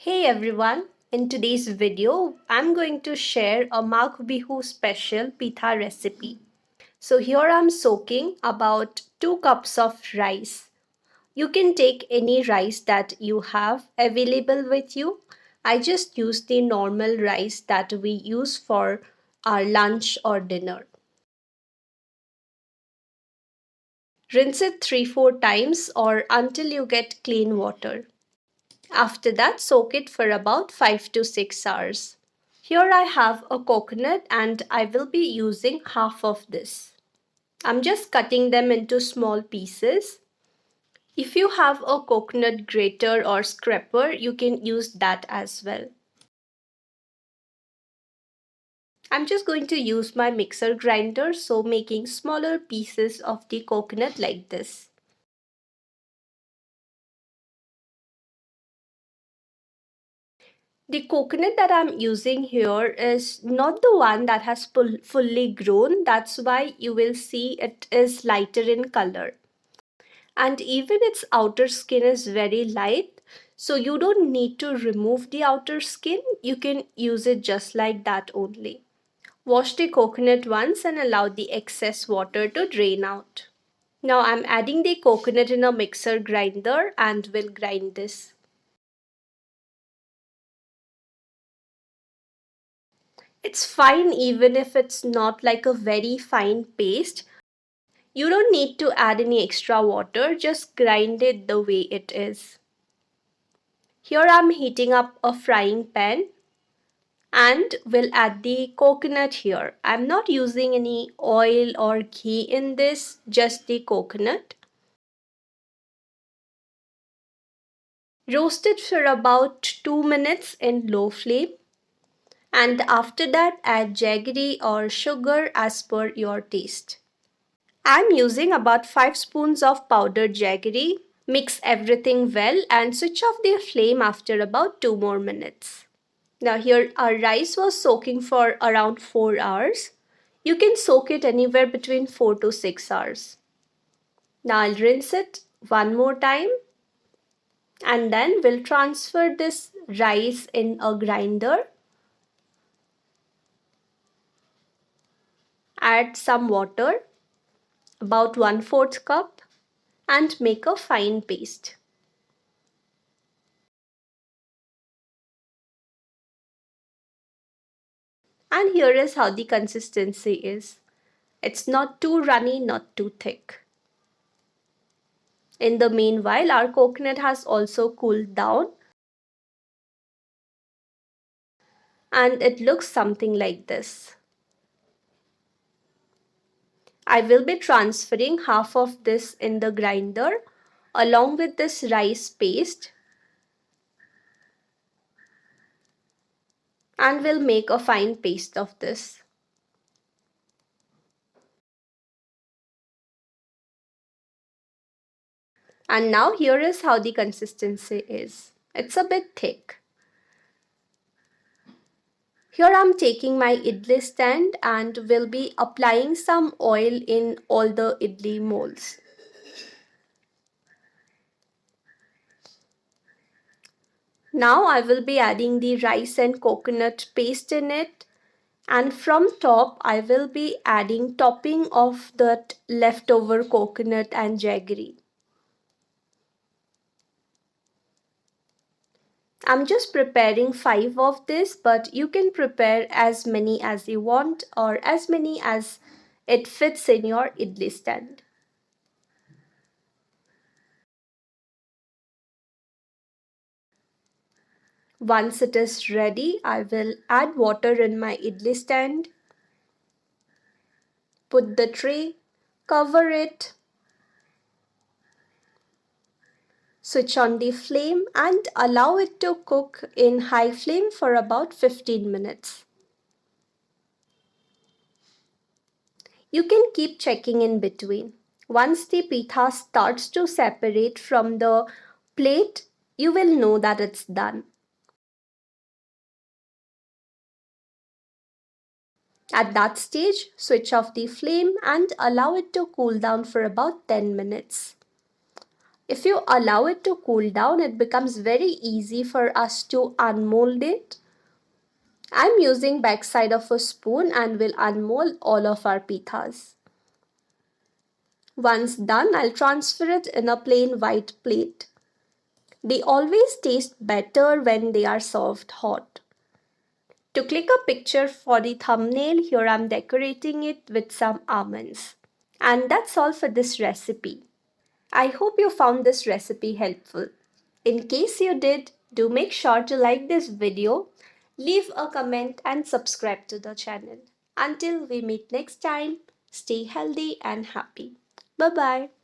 Hey everyone, in today's video, I'm going to share a Magh Bihu special Pitha recipe. So here I'm soaking about 2 cups of rice. You can take any rice that you have available with you. I just use the normal rice that we use for our lunch or dinner. Rinse it 3-4 times or until you get clean water. After that, soak it for about 5 to 6 hours. Here I have a coconut and I will be using half of this. I'm just cutting them into small pieces. If you have a coconut grater or scraper, you can use that as well. I'm just going to use my mixer grinder, so making smaller pieces of the coconut like this. The coconut that I'm using here is not the one that has fully grown. That's why you will see it is lighter in color. And even its outer skin is very light. So you don't need to remove the outer skin. You can use it just like that only. Wash the coconut once and allow the excess water to drain out. Now I'm adding the coconut in a mixer grinder and will grind this. It's fine even if it's not like a very fine paste. You don't need to add any extra water, just grind it the way it is. Here I'm heating up a frying pan and will add the coconut here. I'm not using any oil or ghee in this, just the coconut. Roast it for about 2 minutes in low flame, and after that add jaggery or sugar as per your taste. I'm using about 5 spoons of powdered jaggery. Mix everything well and switch off the flame after about 2 more minutes. Now here our rice was soaking for around 4 hours. You can soak it anywhere between 4 to 6 hours. Now I'll rinse it one more time and then we'll transfer this rice in a grinder. Add some water, about 1/4 cup, and make a fine paste. And here is how the consistency is. It's not too runny, not too thick. In the meanwhile, our coconut has also cooled down and it looks something like this. I will be transferring half of this in the grinder along with this rice paste and will make a fine paste of this. And now here is how the consistency is. It's a bit thick. Here I'm taking my idli stand and will be applying some oil in all the idli molds. Now I will be adding the rice and coconut paste in it, and from top I will be adding topping of that leftover coconut and jaggery. I'm just preparing 5 of this, but you can prepare as many as you want or as many as it fits in your idli stand. Once it is ready, I will add water in my idli stand, put the tray, cover it, switch on the flame and allow it to cook in high flame for about 15 minutes. You can keep checking in between. Once the pitha starts to separate from the plate, you will know that it's done. At that stage, switch off the flame and allow it to cool down for about 10 minutes. If you allow it to cool down, it becomes very easy for us to unmold it. I'm using backside of a spoon and will unmold all of our pithas. Once done, I'll transfer it in a plain white plate. They always taste better when they are served hot. To click a picture for the thumbnail, here I'm decorating it with some almonds. And that's all for this recipe. I hope you found this recipe helpful. In case you did, do make sure to like this video, leave a comment and subscribe to the channel. Until we meet next time, stay healthy and happy. Bye bye.